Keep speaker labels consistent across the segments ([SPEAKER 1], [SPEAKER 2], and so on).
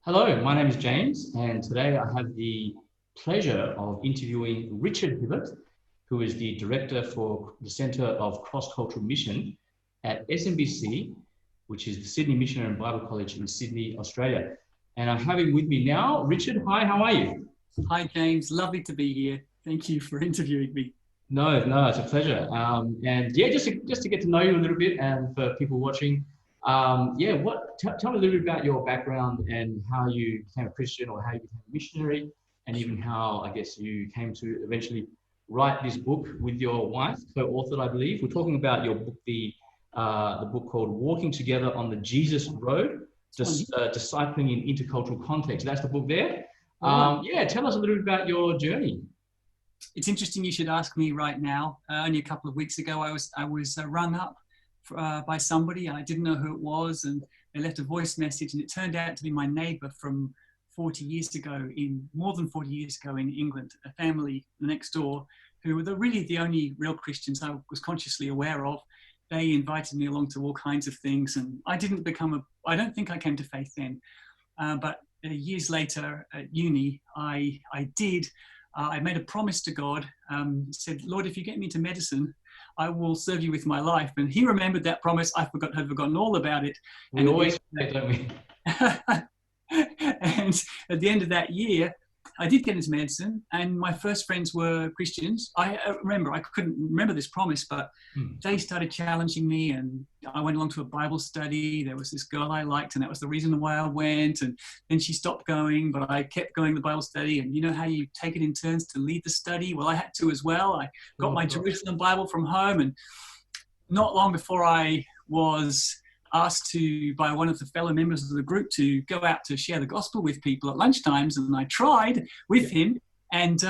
[SPEAKER 1] Hello, my name is James, and today I have the pleasure of interviewing Richard Hibbert, who is the Director for the Centre of Cross-Cultural Mission at SMBC, which is the Sydney Missionary and Bible College in Sydney, Australia. And I'm having with me now, Richard. Hi, how are you?
[SPEAKER 2] Hi, James. Lovely to be here. Thank you for interviewing me.
[SPEAKER 1] No, it's a pleasure. And yeah, just to get to know you a little bit, and for people watching, yeah, tell me a little bit about your background and how you became a Christian, or how you became a missionary, and even how I guess you came to eventually write this book with your wife, co-authored, I believe. We're talking about your book, the book called "Walking Together on the Jesus Road: Discipling in Intercultural Contexts." That's the book there. Yeah, tell us a little bit about your journey.
[SPEAKER 2] It's interesting you should ask me right now. Only a couple of weeks ago, I was rung up by somebody. I didn't know who it was, and they left a voice message, and it turned out to be my neighbour from more than 40 years ago in England, a family next door who were really the only real Christians I was consciously aware of. They invited me along to all kinds of things, and I don't think I came to faith then, but years later at uni, I did. I made a promise to God, said, Lord, if you get me into medicine, I will serve you with my life. And he remembered that promise. Had forgotten all about it.
[SPEAKER 1] We always forget, don't we?
[SPEAKER 2] And at the end of that year, I did get into medicine, and my first friends were Christians. I couldn't remember this promise, but they started challenging me, and I went along to a Bible study. There was this girl I liked, and that was the reason why I went. And then she stopped going, but I kept going to the Bible study. And you know how you take it in turns to lead the study? Well, I had to as well. I got my Jerusalem Bible from home, and not long before I was asked by one of the fellow members of the group to go out to share the gospel with people at lunchtimes, and I tried with him, and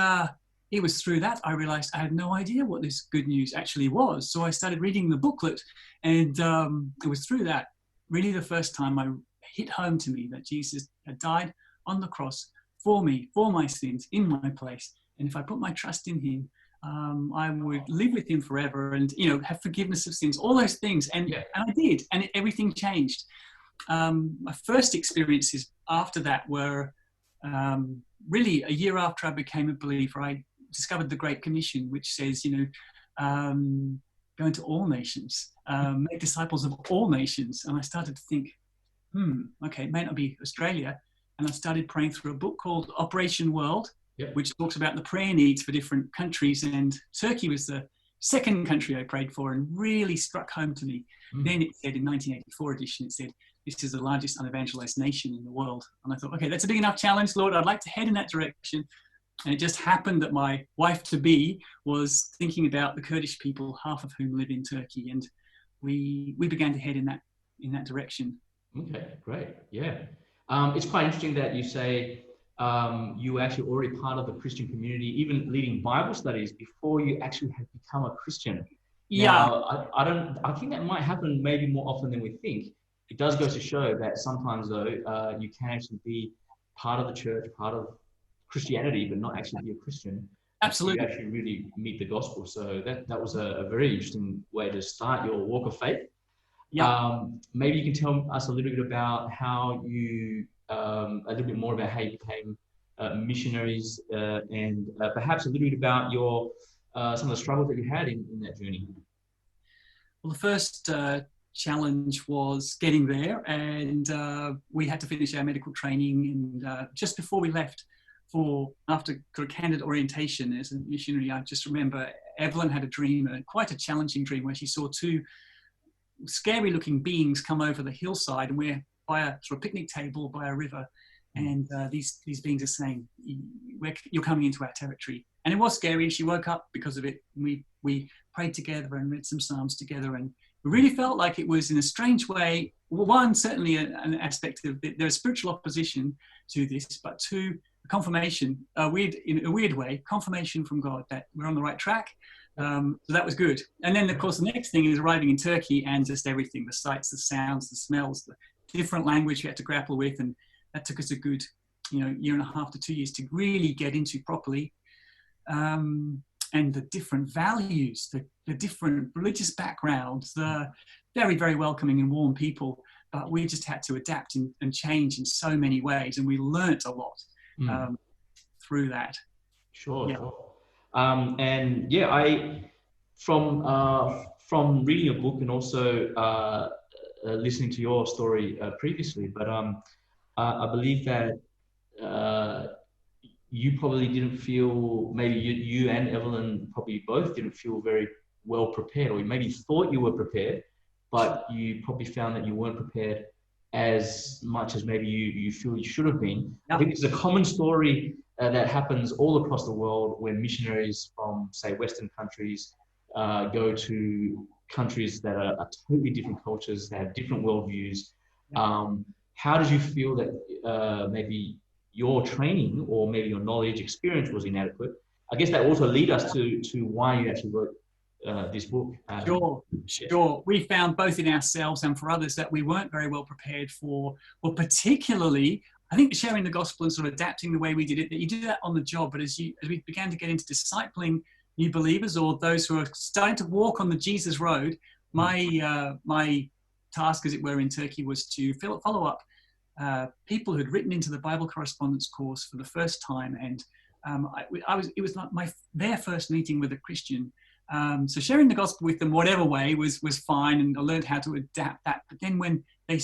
[SPEAKER 2] it was through that I realized I had no idea what this good news actually was. So I started reading the booklet, and it was through that really the first time I hit home to me that Jesus had died on the cross for me, for my sins, in my place, and if I put my trust in him, I would live with him forever, and have forgiveness of sins, all those things, and I did, and everything changed. My first experiences after that were really a year after I became a believer. I discovered the Great Commission, which says, go into all nations, make disciples of all nations, and I started to think, okay, it may not be Australia, and I started praying through a book called Operation World, which talks about the prayer needs for different countries. And Turkey was the second country I prayed for, and really struck home to me. Then it said, in 1984 edition, it said, this is the largest unevangelized nation in the world. And I thought, okay, that's a big enough challenge, Lord. I'd like to head in that direction. And it just happened that my wife-to-be was thinking about the Kurdish people, half of whom live in Turkey. And we began to head in that direction.
[SPEAKER 1] Okay, great. Yeah. It's quite interesting that you say, you were actually already part of the Christian community, even leading Bible studies before you actually had become a Christian.
[SPEAKER 2] Yeah.
[SPEAKER 1] Now, I think that might happen maybe more often than we think. It does go to show that sometimes, though, you can actually be part of the church, part of Christianity, but not actually be a Christian.
[SPEAKER 2] Absolutely.
[SPEAKER 1] You actually really meet the gospel. So that was a very interesting way to start your walk of faith.
[SPEAKER 2] Yeah.
[SPEAKER 1] Maybe you can tell us a little bit about how you, a little bit more about how you became missionaries, and perhaps a little bit about your some of the struggles that you had in that journey.
[SPEAKER 2] Well, the first challenge was getting there, and we had to finish our medical training. And just before we left, after candid orientation as a missionary, I just remember Evelyn had a dream, quite a challenging dream, where she saw two scary-looking beings come over the hillside, and we're by a sort of picnic table by a river, and these beings are saying, "You're coming into our territory." And it was scary. She woke up because of it. We prayed together and read some psalms together, and we really felt like it was, in a strange way, one, certainly an aspect of there's spiritual opposition to this, but two, a confirmation, in a weird way, confirmation from God that we're on the right track. So that was good. And then, of course, the next thing is arriving in Turkey, and just everything, the sights, the sounds, the smells, the different language we had to grapple with. And that took us a good, year and a half to 2 years to really get into properly. And the different values, the different religious backgrounds, the very, very welcoming and warm people. but we just had to adapt and change in so many ways, and we learnt a lot through that.
[SPEAKER 1] Sure.
[SPEAKER 2] Yeah.
[SPEAKER 1] Sure. And yeah, from reading your book and also listening to your story previously, but I believe that you probably didn't feel, maybe you and Evelyn probably both didn't feel very well prepared, or you maybe thought you were prepared, but you probably found that you weren't prepared as much as maybe you feel you should have been. I think it's a common story that happens all across the world when missionaries from, say, Western countries go to countries that are totally different cultures, that have different worldviews. How did you feel that maybe your training or maybe your knowledge, experience was inadequate? I guess that also lead us to why you actually wrote this book.
[SPEAKER 2] Sure. We found both in ourselves and for others that we weren't very well prepared for, or particularly, I think, sharing the gospel and sort of adapting the way we did it, that you do that on the job. But as we began to get into discipling new believers or those who are starting to walk on the Jesus road, my task, as it were, in Turkey was to follow up people who'd written into the Bible correspondence course for the first time, and it was their first meeting with a Christian. So sharing the gospel with them, whatever way, was fine, and I learned how to adapt that. But then when they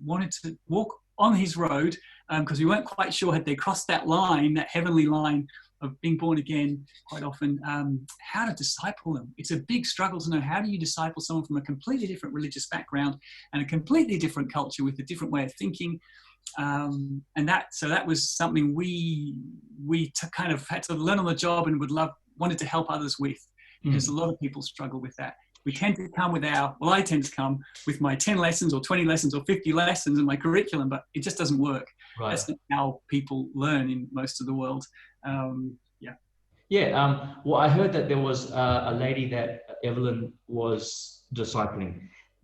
[SPEAKER 2] wanted to walk on his road, because we weren't quite sure had they crossed that line, that heavenly line of being born again, quite often, how to disciple them. It's a big struggle to know, how do you disciple someone from a completely different religious background and a completely different culture with a different way of thinking. And that was something we kind of had to learn on the job and wanted to help others with, because a lot of people struggle with that. We tend to come I tend to come with my 10 lessons or 20 lessons or 50 lessons in my curriculum, but it just doesn't work. Right. That's not how people learn in most of the world.
[SPEAKER 1] Well, I heard that there was a lady that Evelyn was discipling.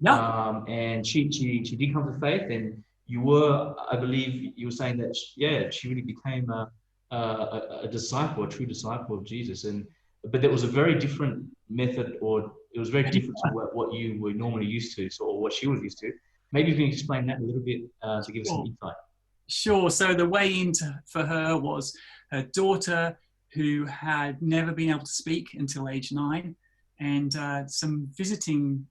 [SPEAKER 1] And she did come to faith, and I believe you were saying that, she really became a disciple, a true disciple of Jesus. But there was a very different method, or it was very different to what you were normally used to, or what she was used to. Maybe you can explain that a little bit to give us some insight.
[SPEAKER 2] Sure. So the way for her was her daughter, who had never been able to speak until age 9, and some visiting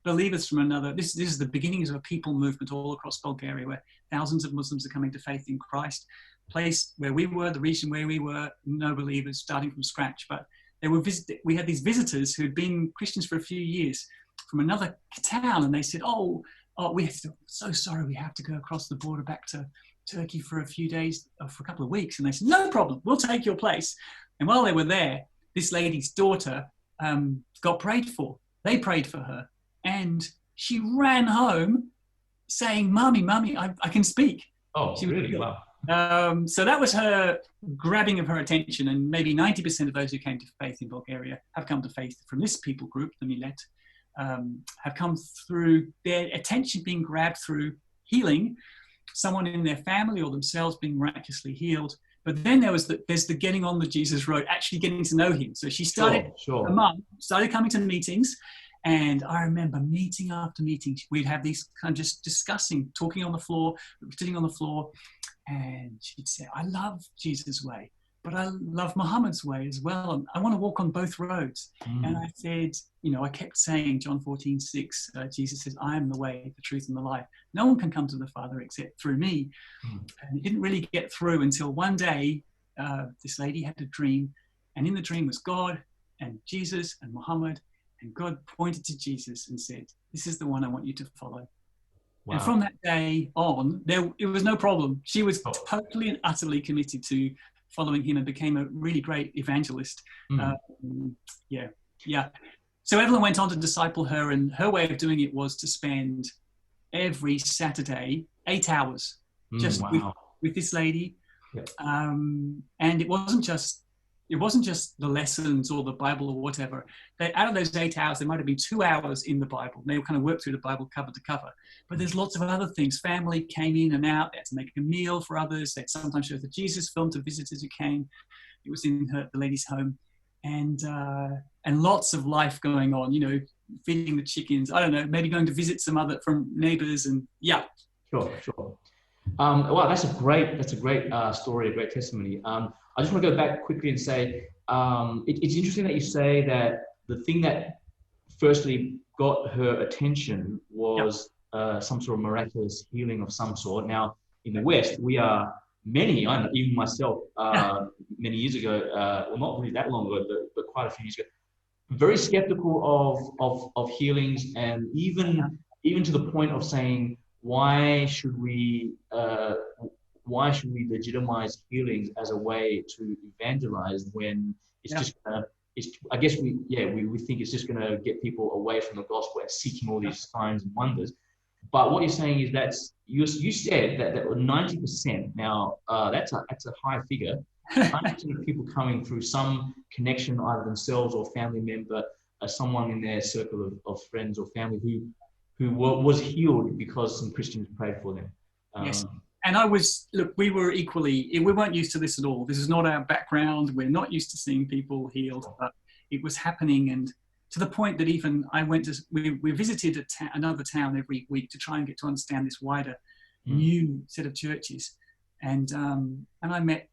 [SPEAKER 2] believers from another. This is the beginnings of a people movement all across Bulgaria, where thousands of Muslims are coming to faith in Christ. Place where we were, the region where we were, no believers, starting from scratch. But we had these visitors who had been Christians for a few years from another town, and they said, so sorry, we have to go across the border back to Turkey for a few days, for a couple of weeks. And they said, no problem, we'll take your place. And while they were there, this lady's daughter got prayed for. They prayed for her, and she ran home saying, Mommy, I can speak.
[SPEAKER 1] Oh, really? Wow.
[SPEAKER 2] So that was her grabbing of her attention, and maybe 90% of those who came to faith in Bulgaria have come to faith from this people group, the Milet, have come through their attention being grabbed through healing, someone in their family or themselves being miraculously healed. But then there's the getting on the Jesus road, actually getting to know him. So she started, her mum started coming to meetings. And I remember meeting after meeting, we'd have these kind of just discussing, talking on the floor, sitting on the floor. And she'd say, I love Jesus' way, but I love Muhammad's way as well. And I want to walk on both roads. And I said, I kept saying John 14:6, Jesus says, I am the way, the truth, and the life. No one can come to the Father except through me. And it didn't really get through until one day, this lady had a dream. And in the dream was God and Jesus and Muhammad. And God pointed to Jesus and said, this is the one I want you to follow. Wow. And from that day on, it was no problem. She was totally and utterly committed to following him and became a really great evangelist. So Evelyn went on to disciple her, and her way of doing it was to spend every Saturday 8 hours with this lady. Yep. And it wasn't just the lessons or the Bible or whatever. Out of those 8 hours, there might have been 2 hours in the Bible. They kind of worked through the Bible cover to cover. But there's lots of other things. Family came in and out. They had to make a meal for others. They'd sometimes show the Jesus film to visitors who came. It was in the lady's home. And lots of life going on. feeding the chickens. I don't know, maybe going to visit some other from neighbors, and yeah.
[SPEAKER 1] Sure. Well, that's a great story, a great testimony. I just want to go back quickly and say it's interesting that you say that the thing that firstly got her attention was some sort of miraculous healing of some sort. Now, in the West, we are I know, even myself, many years ago, well, not really that long ago, but quite a few years ago, very skeptical of healings, and even to the point of saying, why should we legitimize healings as a way to evangelize when it's just I guess we think it's just going to get people away from the gospel and seeking all these signs and wonders. But what you're saying is you said that 90%. Now that's a high figure. 90% of people coming through some connection, either themselves or family member, someone in their circle of friends or family who was healed because some Christians prayed for them.
[SPEAKER 2] Yes. And we weren't used to this at all. This is not our background. We're not used to seeing people healed, but it was happening. And to the point that even we visited another town every week to try and get to understand this wider new set of churches. And I met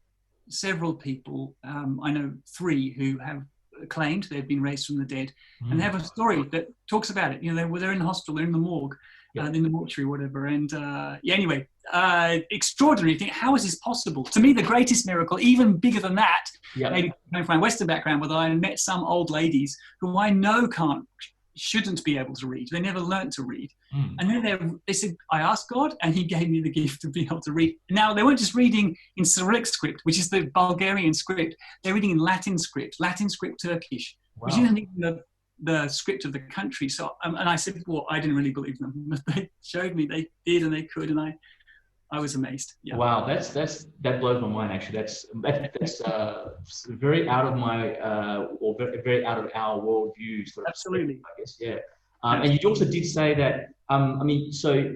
[SPEAKER 2] several people. I know 3 who have claimed they've been raised from the dead, and they have a story that talks about it. You know, they're in the hospital, they're in the morgue, in the mortuary, whatever. And anyway, extraordinary. You think, how is this possible? To me, the greatest miracle, even bigger than that, maybe coming from my Western background, where I met some old ladies who I know shouldn't be able to read. They never learned to read. And then they said, I asked God, and he gave me the gift of being able to read. Now, they weren't just reading in Cyrillic script, which is the Bulgarian script. They're reading in Latin script Turkish, which isn't even the script of the country. So, and I said, well, I didn't really believe them, but they showed me they did and they could, and I was amazed. Yeah.
[SPEAKER 1] Wow, that blows my mind. Actually, that's very out of my or very out of our worldview. Sort of.
[SPEAKER 2] Absolutely,
[SPEAKER 1] I guess. Yeah. And you also did say that. So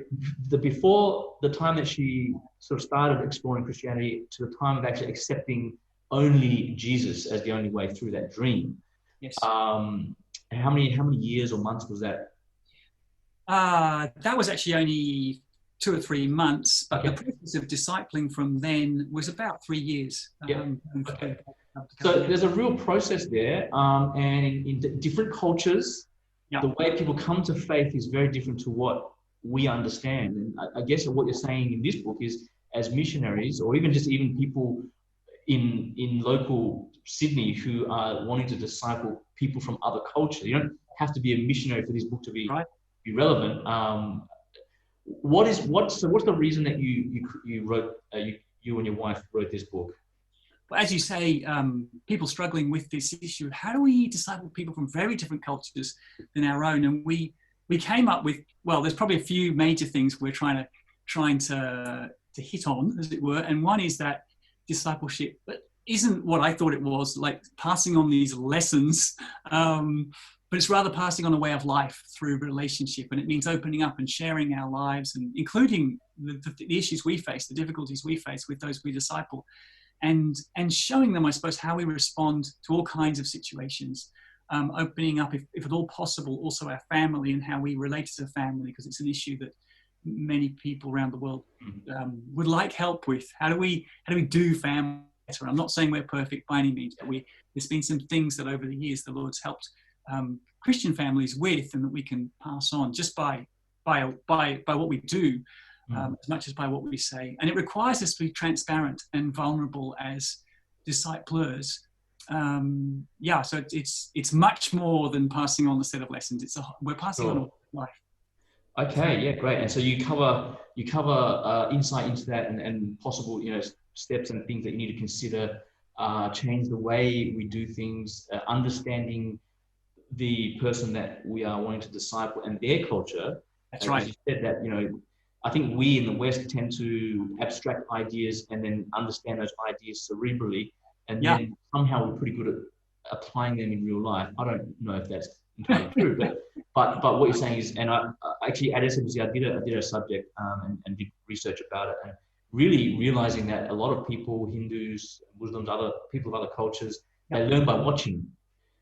[SPEAKER 1] before the time that she sort of started exploring Christianity to the time of actually accepting only Jesus as the only way through that dream.
[SPEAKER 2] Yes.
[SPEAKER 1] How many years or months was that?
[SPEAKER 2] That was actually only 2 or 3 months, but the process of discipling from then was about 3 years.
[SPEAKER 1] So there's a real process there, and in different cultures, the way people come to faith is very different to what we understand. And I guess what you're saying in this book is, as missionaries, or even people in local Sydney who are wanting to disciple people from other cultures, you don't have to be a missionary for this book to be relevant. What's the reason that you wrote you and your wife wrote this book?
[SPEAKER 2] Well, as you say, people struggling with this issue. How do we disciple people from very different cultures than our own? And we came up with, well, there's probably a few major things we're trying to hit on, as it were. And one is that discipleship isn't what I thought it was, like passing on these lessons, but it's rather passing on a way of life through relationship. And it means opening up and sharing our lives, and including the issues we face, the difficulties we face with those we disciple, and showing them, I suppose, how we respond to all kinds of situations, opening up, if at all possible, also our family and how we relate as a family, because it's an issue that many people around the world would like help with. How do we do family better? I'm not saying we're perfect by any means, but there's been some things that over the years the Lord's helped Christian families with, and that we can pass on just by what we do, as much as by what we say. And it requires us to be transparent and vulnerable as disciplers. So it's much more than passing on a set of lessons. We're passing on life.
[SPEAKER 1] Okay, yeah, great. And so you cover insight into that and possible steps and things that you need to consider, change the way we do things, understanding the person that we are wanting to disciple and their culture.
[SPEAKER 2] That's right.
[SPEAKER 1] As you said that, I think we in the West tend to abstract ideas and then understand those ideas cerebrally, and then somehow we're pretty good at applying them in real life. I don't know if that's entirely true, but what you're saying is, and I actually at SMC I did a subject and did research about it, and really realizing that a lot of people, Hindus, Muslims, other people of other cultures, they learn by watching.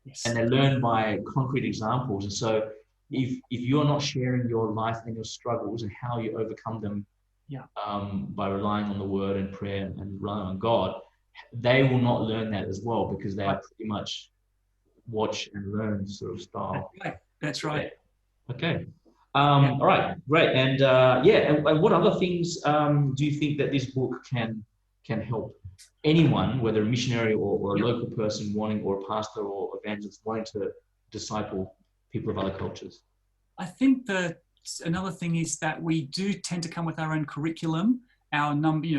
[SPEAKER 1] Yes. And they learn by concrete examples. And so if you're not sharing your life and your struggles and how you overcome them, by relying on the word and prayer and relying on God, they will not learn that as well, because they are pretty much watch and learn sort of style.
[SPEAKER 2] That's right.
[SPEAKER 1] Okay. All right, great. And and what other things do you think that this book can help anyone, whether a missionary or a local person wanting, or a pastor or evangelist wanting to disciple people of other cultures?
[SPEAKER 2] I think that another thing is that we do tend to come with our own curriculum, our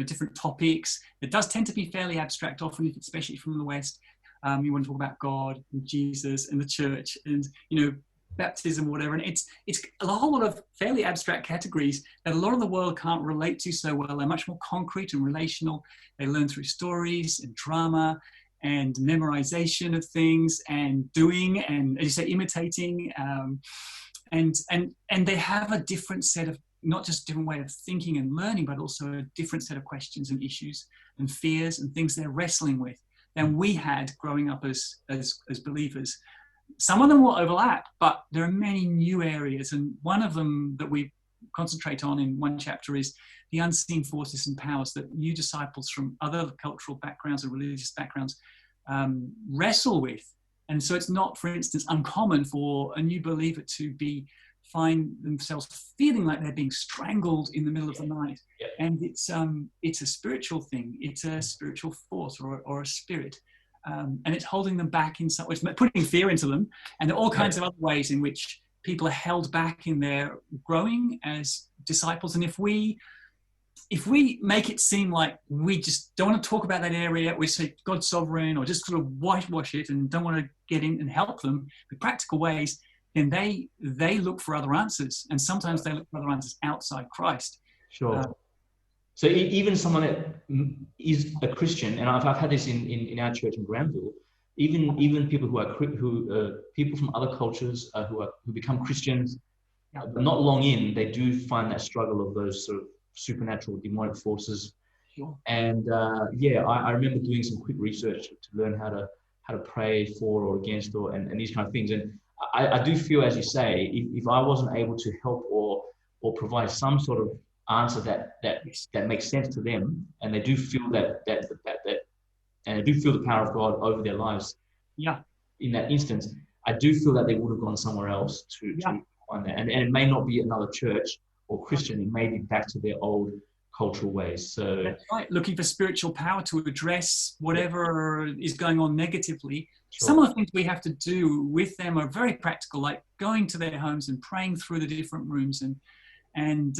[SPEAKER 2] different topics. It does tend to be fairly abstract, often, especially from the West. You want to talk about God and Jesus and the church and baptism, whatever, and it's a whole lot of fairly abstract categories that a lot of the world can't relate to so well. They're much more concrete and relational. They learn through stories and drama and memorization of things and doing and, as you say, imitating, and they have a different set of, not just a different way of thinking and learning, but also a different set of questions and issues and fears and things they're wrestling with than we had growing up as believers. Some of them will overlap, but there are many new areas, and one of them that we concentrate on in one chapter is the unseen forces and powers that new disciples from other cultural backgrounds and religious backgrounds wrestle with. And so it's not, for instance, uncommon for a new believer to find themselves feeling like they're being strangled in the middle of the night. And it's a spiritual thing. It's a spiritual force or a spirit. And it's holding them back in some ways, putting fear into them, and all kinds of other ways in which people are held back in their growing as disciples. And if we make it seem like we just don't want to talk about that area, we say God's sovereign, or just sort of whitewash it and don't want to get in and help them with practical ways, then they look for other answers, and sometimes they look for other answers outside Christ.
[SPEAKER 1] Sure. So even someone that is a Christian, and I've had this in our church in Granville, even people who people from other cultures who become Christians, but not long in, they do find that struggle of those sort of supernatural demonic forces.
[SPEAKER 2] Sure.
[SPEAKER 1] And I remember doing some quick research to learn how to pray for or against and these kind of things. And I do feel, as you say, if I wasn't able to help or provide some sort of answer that makes sense to them, and they do feel that and they do feel the power of God over their lives. In that instance, I do feel that they would have gone somewhere else to find that, and it may not be another church or Christian. It may be back to their old cultural ways. So
[SPEAKER 2] that's right. Looking for spiritual power to address whatever is going on negatively. Sure. Some of the things we have to do with them are very practical, like going to their homes and praying through the different rooms and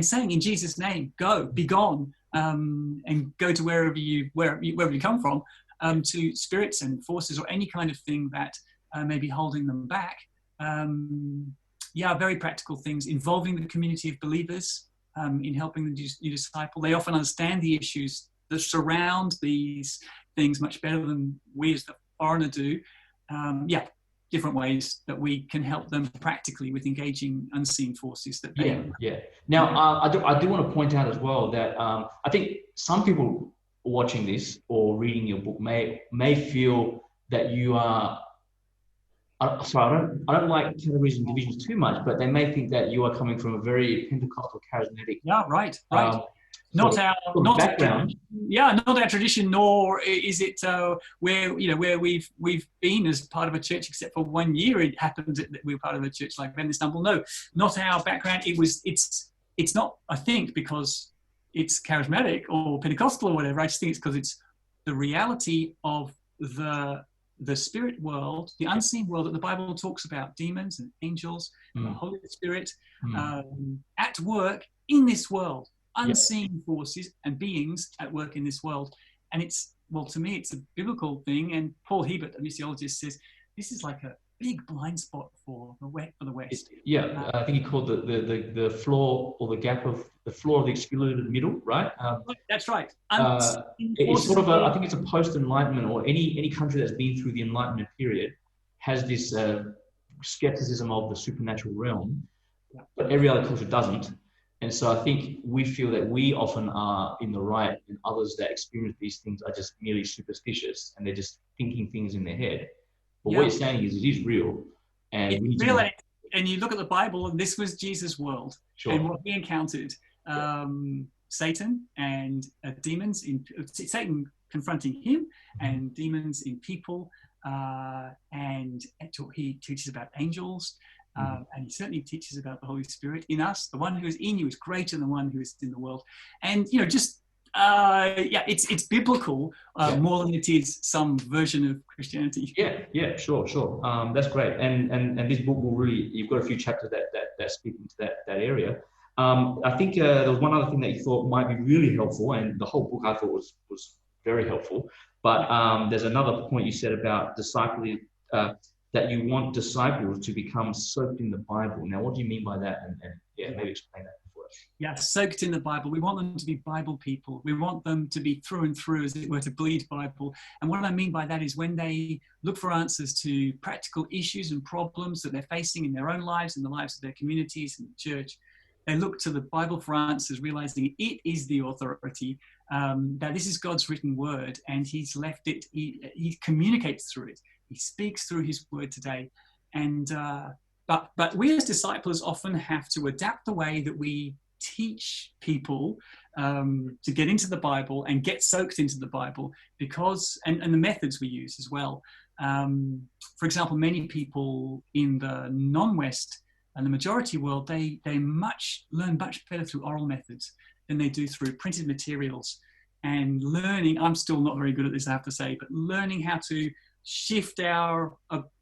[SPEAKER 2] saying, in Jesus' name, go, be gone, and go to wherever you come from, to spirits and forces or any kind of thing that may be holding them back. Very practical things involving the community of believers in helping the new disciple. They often understand the issues that surround these things much better than we as the foreigner do. Different ways that we can help them practically with engaging unseen forces that they...
[SPEAKER 1] Now, I do want to point out as well that I think some people watching this or reading your book may feel that you are... Sorry, I don't like categories and divisions too much, but they may think that you are coming from a very Pentecostal, charismatic...
[SPEAKER 2] right. Not our tradition, nor is it where we've been as part of a church, except for 1 year it happened that we were part of a church like Ben Istanbul. No, not our background. It's not, I think, because it's charismatic or Pentecostal or whatever. I just think it's because it's the reality of the spirit world, the unseen world that the Bible talks about, demons and angels, and the Holy Spirit at work in this world. Unseen forces and beings at work in this world. And to me, it's a biblical thing. And Paul Hibbert, a missiologist, says this is like a big blind spot for the West.
[SPEAKER 1] I think he called the floor or the gap of the floor of the excluded middle, right?
[SPEAKER 2] That's right.
[SPEAKER 1] It's sort of I think it's a post-Enlightenment, or any country that's been through the Enlightenment period has this skepticism of the supernatural realm, but every other culture doesn't. And so I think we feel that we often are in the right, and others that experience these things are just merely superstitious and they're just thinking things in their head. But what you're saying is it is real. And we need
[SPEAKER 2] real,
[SPEAKER 1] to,
[SPEAKER 2] and you look at the Bible, and this was Jesus' world,
[SPEAKER 1] sure.
[SPEAKER 2] and what he encountered. Satan and demons, Satan confronting him, and demons in people, and he teaches about angels, and he certainly teaches about the Holy Spirit in us. The one who is in you is greater than the one who is in the world. And it's biblical more than it is some version of Christianity.
[SPEAKER 1] Yeah, sure. That's great. And this book will really, you've got a few chapters that speak into that area. I think there was one other thing that you thought might be really helpful, and the whole book I thought was very helpful. But there's another point you said about discipling, that you want disciples to become soaked in the Bible. Now, what do you mean by that? And maybe explain that for us.
[SPEAKER 2] Yeah, soaked in the Bible. We want them to be Bible people. We want them to be through and through, as it were, to bleed Bible. And what I mean by that is when they look for answers to practical issues and problems that they're facing in their own lives, in the lives of their communities and the church, they look to the Bible for answers, realizing it is the authority, that this is God's written word, and he's left it, he communicates through it. He speaks through his word today. And but we as disciples often have to adapt the way that we teach people to get into the Bible and get soaked into the Bible, because, and the methods we use as well. For example, many people in the non-West and the majority world, they learn much better through oral methods than they do through printed materials. And learning, I'm still not very good at this, I have to say, but learning how to shift our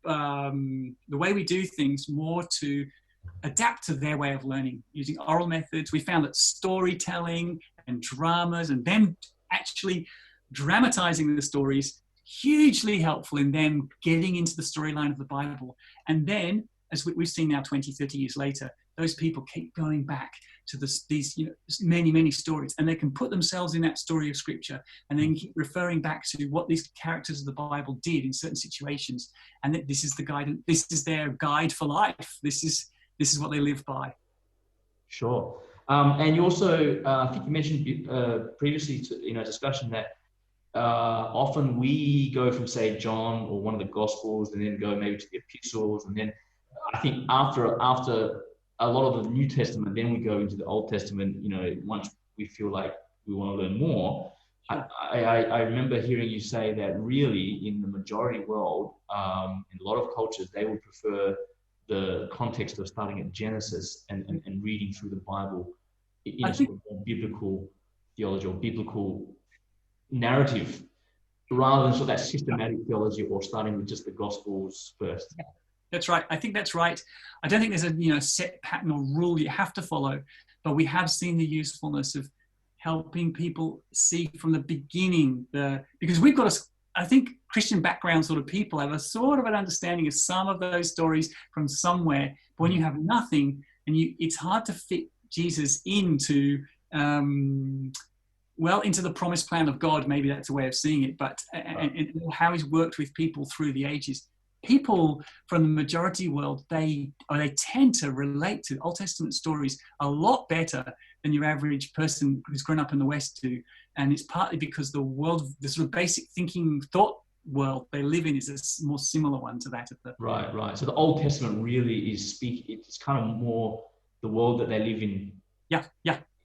[SPEAKER 2] the way we do things more to adapt to their way of learning using oral methods. We found that storytelling and dramas and them actually dramatizing the stories hugely helpful in them getting into the storyline of the Bible. And then, as we've seen now 20, 30 years later, those people keep going back to these many, many stories, and they can put themselves in that story of Scripture and then keep referring back to what these characters of the Bible did in certain situations. And that this is the guidance, this is their guide for life. This is what they live by.
[SPEAKER 1] Sure. And you also, I think you mentioned previously in our discussion that often we go from, say, John or one of the Gospels and then go maybe to the epistles, and then I think after a lot of the New Testament, then we go into the Old Testament, once we feel like we want to learn more. I remember hearing you say that really in the majority world, in a lot of cultures, they would prefer the context of starting at Genesis and reading through the Bible in a sort of biblical theology or biblical narrative, rather than sort of that systematic theology or starting with just the Gospels first.
[SPEAKER 2] That's right. I think that's right. I don't think there's a set pattern or rule you have to follow, but we have seen the usefulness of helping people see from the beginning, because we've got I think Christian background sort of people have a sort of an understanding of some of those stories from somewhere. But when you have nothing, and it's hard to fit Jesus into into the promised plan of God. Maybe that's a way of seeing it, but and how he's worked with people through the ages. People from the majority world, they tend to relate to Old Testament stories a lot better than your average person who's grown up in the West do. And it's partly because the sort of basic thinking thought world they live in is a more similar one to that of the...
[SPEAKER 1] Right. So the Old Testament really it's kind of more the world that they live in. Yeah.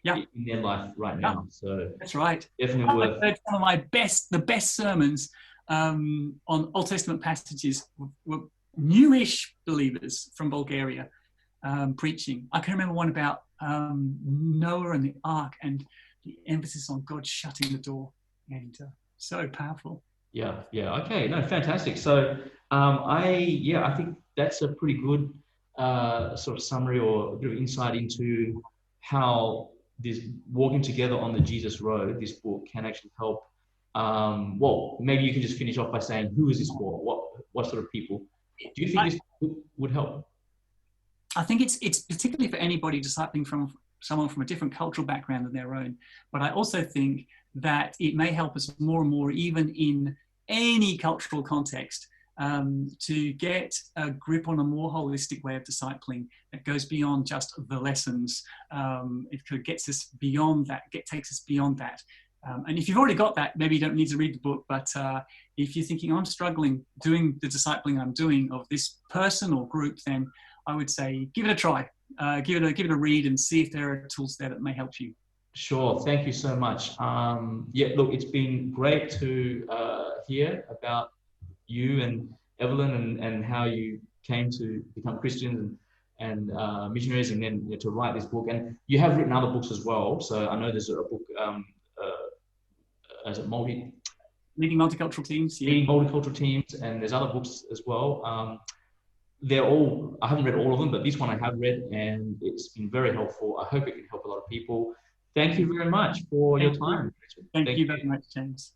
[SPEAKER 1] In their life right now. So
[SPEAKER 2] that's right.
[SPEAKER 1] Definitely worth...
[SPEAKER 2] I've heard some of the best sermons on Old Testament passages were newish believers from Bulgaria preaching. I can remember one about Noah and the ark and the emphasis on God shutting the door, and so powerful.
[SPEAKER 1] Yeah. Okay. No, fantastic. So I think that's a pretty good sort of summary or a bit of insight into how this walking together on the Jesus road, this book can actually help. Maybe you can just finish off by saying, who is this for? What sort of people do you think this book would help?
[SPEAKER 2] I think it's particularly for anybody discipling from someone from a different cultural background than their own. But I also think that it may help us more and more, even in any cultural context, to get a grip on a more holistic way of discipling that goes beyond just the lessons. It gets us beyond that, takes us beyond that. And if you've already got that, maybe you don't need to read the book. But if you're thinking, I'm struggling doing the discipling I'm doing of this person or group, then I would say give it a try. Give it a read and see if there are tools there that may help you.
[SPEAKER 1] Sure. Thank you so much. Yeah, look, it's been great to hear about you and Evelyn and how you came to become Christians and missionaries, and then to write this book. And you have written other books as well. So I know there's a book, is it
[SPEAKER 2] Leading Multicultural Teams. Yeah.
[SPEAKER 1] Leading Multicultural Teams, and there's other books as well. They're all, I haven't read all of them, but this one I have read, and it's been very helpful. I hope it can help a lot of people. Thank you very much for your time, Richard.
[SPEAKER 2] Thank you very much, James.